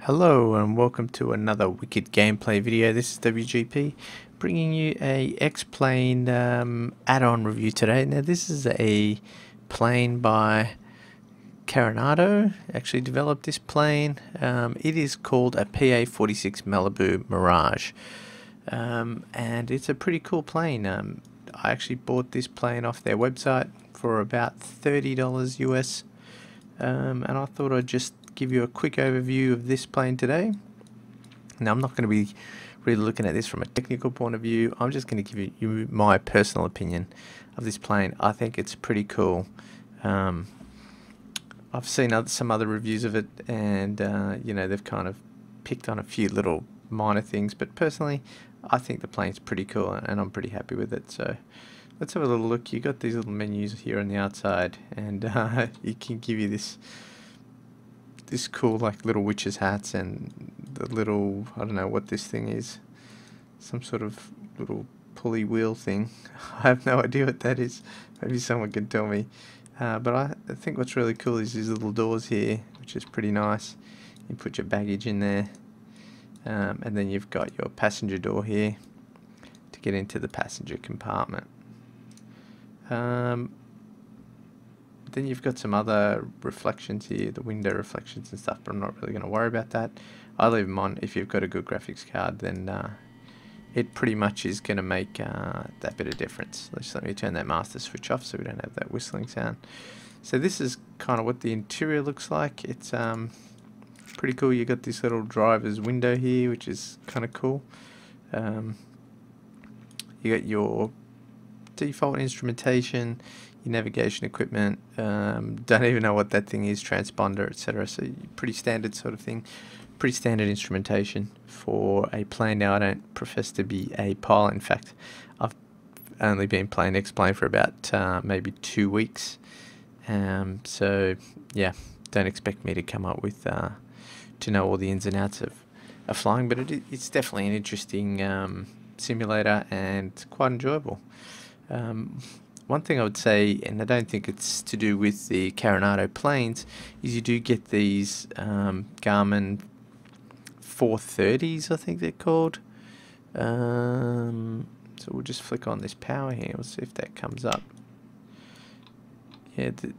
Hello and welcome to another wicked gameplay video. This is WGP bringing you a X-Plane add-on review today. Now this is a plane by Carenado, actually developed this plane. It is called a PA46 Malibu Mirage, and it's a pretty cool plane. I actually bought this plane off their website for about $30 US, and I thought I'd just give you a quick overview of this plane today. Now I'm not going to be really looking at this from a technical point of view. I'm just going to give you my personal opinion of this plane. I think it's pretty cool. I've seen some other reviews of it, and you know, they've kind of picked on a few little minor things, but personally I think the plane's pretty cool and I'm pretty happy with it. So let's have a little look. You got these little menus here on the outside, and it can give you this cool like little witch's hats and the little, I don't know what this thing is, some sort of little pulley wheel thing. I have no idea what that is. Maybe someone can tell me. But I think what's really cool is these little doors here, which is pretty nice. You put your baggage in there, and then you've got your passenger door here to get into the passenger compartment. Then you've got some other reflections here, the window reflections and stuff, but I'm not really going to worry about that. I leave them on. If you've got a good graphics card, then it pretty much is going to make that bit of difference. Just let me turn that master switch off so we don't have that whistling sound. So this is kind of what the interior looks like. It's pretty cool. You got this little driver's window here, which is kind of cool. You got your default instrumentation, your navigation equipment, don't even know what that thing is, transponder, etc. So pretty standard sort of thing, pretty standard instrumentation for a plane. Now I don't profess to be a pilot. In fact, I've only been playing X-Plane for about maybe 2 weeks, so yeah, don't expect me to come up with to know all the ins and outs of flying, but it's definitely an interesting simulator and quite enjoyable. One thing I would say, and I don't think it's to do with the Carenado planes, is you do get these Garmin 430s, I think they're called. So we'll just flick on this power here. We'll see if that comes up. Yeah, the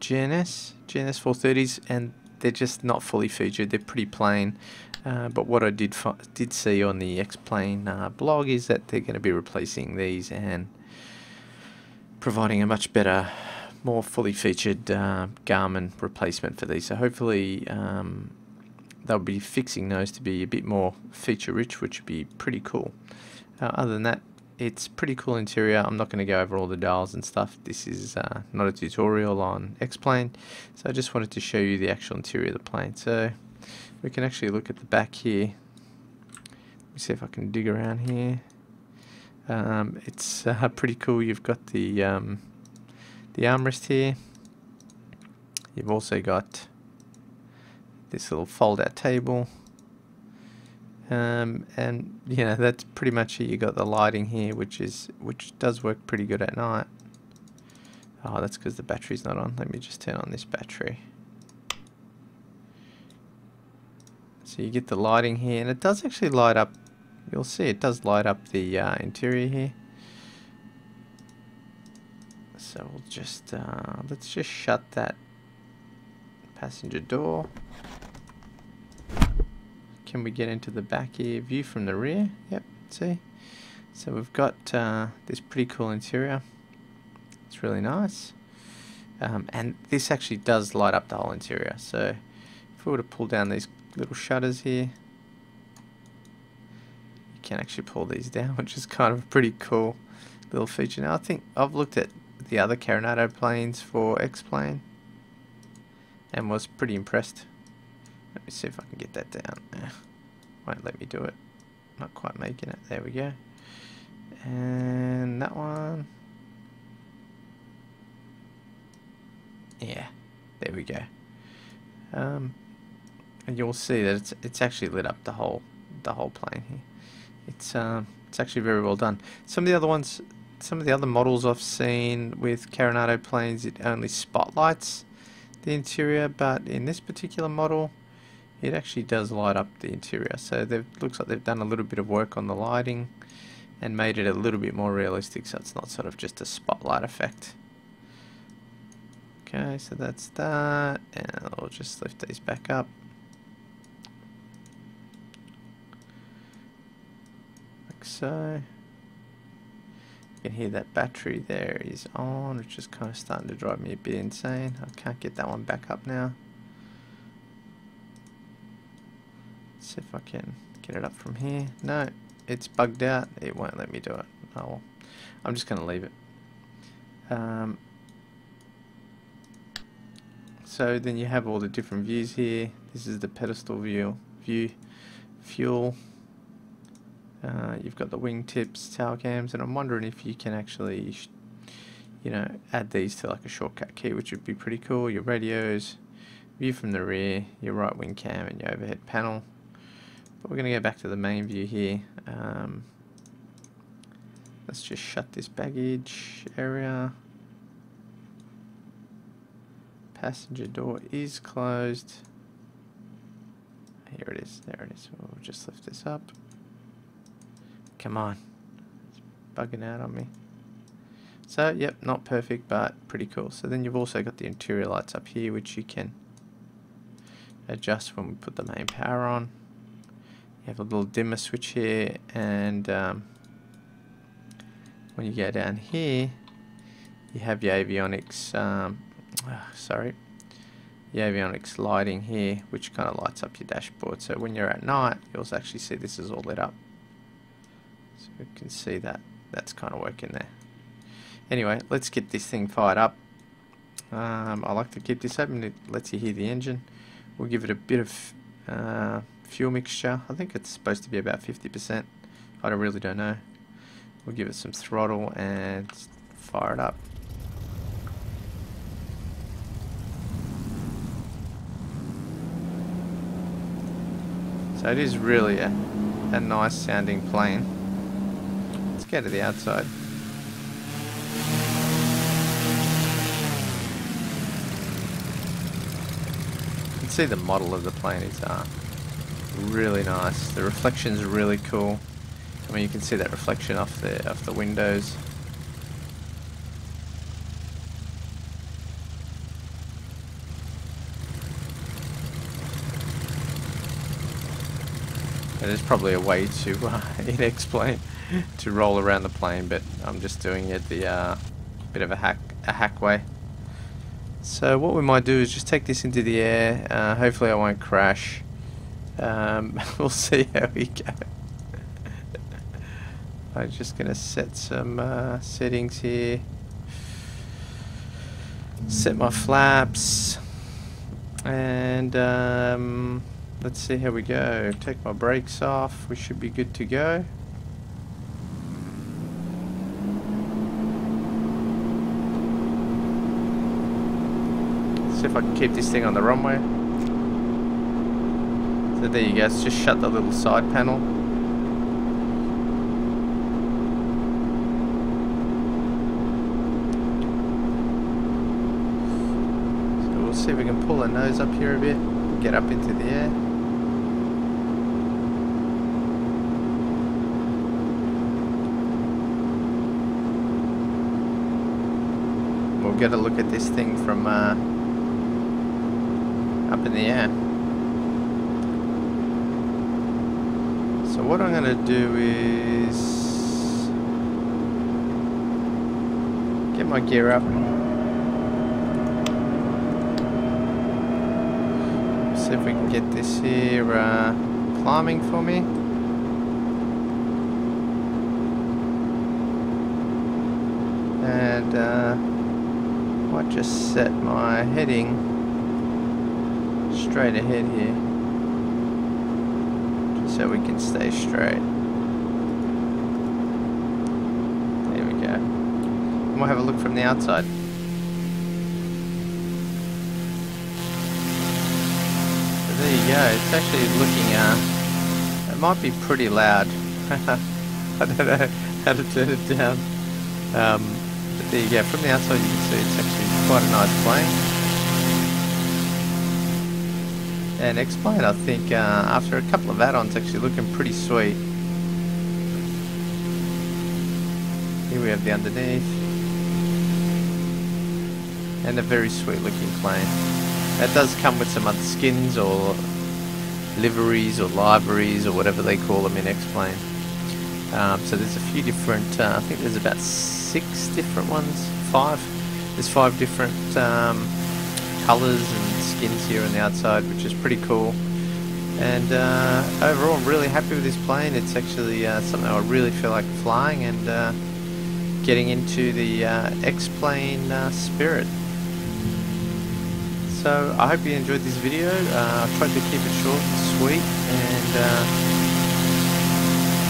GNS 430s, and they're just not fully featured. They're pretty plain. But what I did see on the X-Plane blog is that they're going to be replacing these and providing a much better, more fully featured Garmin replacement for these. So hopefully they'll be fixing those to be a bit more feature rich, which would be pretty cool. Other than that, it's pretty cool interior. I'm not going to go over all the dials and stuff. This is not a tutorial on X-Plane, so I just wanted to show you the actual interior of the plane. So we can actually look at the back here. Let me see if I can dig around here. It's pretty cool. You've got the armrest here. You've also got this little fold-out table, and you know, that's pretty much it. You got the lighting here, which does work pretty good at night. Oh, that's because the battery's not on. Let me just turn on this battery. So you get the lighting here, and it does actually light up. You'll see it does light up the interior here. So we'll just let's just shut that passenger door. Can we get into the back here? View from the rear. Yep, see. So we've got this pretty cool interior. It's really nice, and this actually does light up the whole interior. So if we were to pull down these little shutters here, can actually pull these down, which is kind of a pretty cool little feature. Now I think I've looked at the other Carenado planes for X-Plane and was pretty impressed. Let me see if I can get that down. Won't let me do it. Not quite making it. There we go. And that one. Yeah, there we go. And you'll see that it's actually lit up the whole plane here. It's actually very well done. Some of the other models I've seen with Carenado planes, it only spotlights the interior, but in this particular model, it actually does light up the interior. So looks like they've done a little bit of work on the lighting and made it a little bit more realistic, so it's not sort of just a spotlight effect. Okay, so that's that, and I'll just lift these back up. Like so. You can hear that battery there is on, which is kind of starting to drive me a bit insane. I can't get that one back up now. Let's see if I can get it up from here. No, it's bugged out. It won't let me do it. Oh well. I'm just going to leave it. So then you have all the different views here. This is the pedestal view, fuel. You've got the wingtips, tail cams, and I'm wondering if you can actually, you know, add these to like a shortcut key, which would be pretty cool. Your radios, view from the rear, your right wing cam, and your overhead panel. But we're going to go back to the main view here. Let's just shut this baggage area. Passenger door is closed. Here it is. There it is. We'll just lift this up. Come on. It's bugging out on me. So, yep, not perfect, but pretty cool. So then you've also got the interior lights up here, which you can adjust when we put the main power on. You have a little dimmer switch here, and when you go down here, you have your avionics, the avionics lighting here, which kind of lights up your dashboard. So when you're at night, you'll actually see this is all lit up. So you can see that that's kind of working there. Anyway, let's get this thing fired up. I like to keep this open. It lets you hear the engine. We'll give it a bit of fuel mixture. I think it's supposed to be about 50%. I really don't know. We'll give it some throttle and fire it up. So it is really a nice sounding plane. Let's go to the outside. You can see the model of the plane is really nice. The reflection's really cool. I mean, you can see that reflection off the windows. And there's probably a way to in XPlane to roll around the plane, but I'm just doing it the bit of a hack way. So what we might do is just take this into the air. Hopefully I won't crash. We'll see how we go. I'm just going to set some settings here. Set my flaps. And let's see how we go. Take my brakes off. We should be good to go. See if I can keep this thing on the runway. So there you go. It's just shut the little side panel. See if we can pull the nose up here a bit, get up into the air. We'll get a look at this thing from up in the air. So what I'm going to do is get my gear up. See if we can get this here climbing for me. And might just set my heading straight ahead here, just so we can stay straight. There we go. And we'll have a look from the outside. There you go, it's actually looking, it might be pretty loud. I don't know how to turn it down. But there you go, from the outside you can see it's actually quite a nice plane. And XPlane, I think, after a couple of add-ons, actually looking pretty sweet. Here we have the underneath. And a very sweet looking plane. That does come with some other skins or liveries or liveries or whatever they call them in XPlane. So there's a few different, I think there's about 6 different ones, 5. There's 5 different colours and skins here on the outside, which is pretty cool. And overall I'm really happy with this plane. It's actually something I really feel like flying and getting into the XPlane spirit. So I hope you enjoyed this video. I've tried to keep it short and sweet and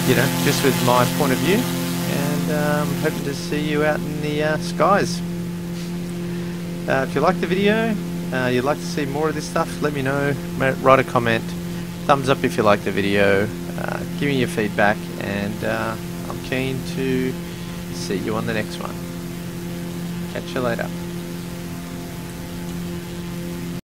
you know, just with my point of view, and hoping to see you out in the skies. If you like the video, you'd like to see more of this stuff, let me know, write a comment, thumbs up if you like the video, give me your feedback, and I'm keen to see you on the next one. Catch you later.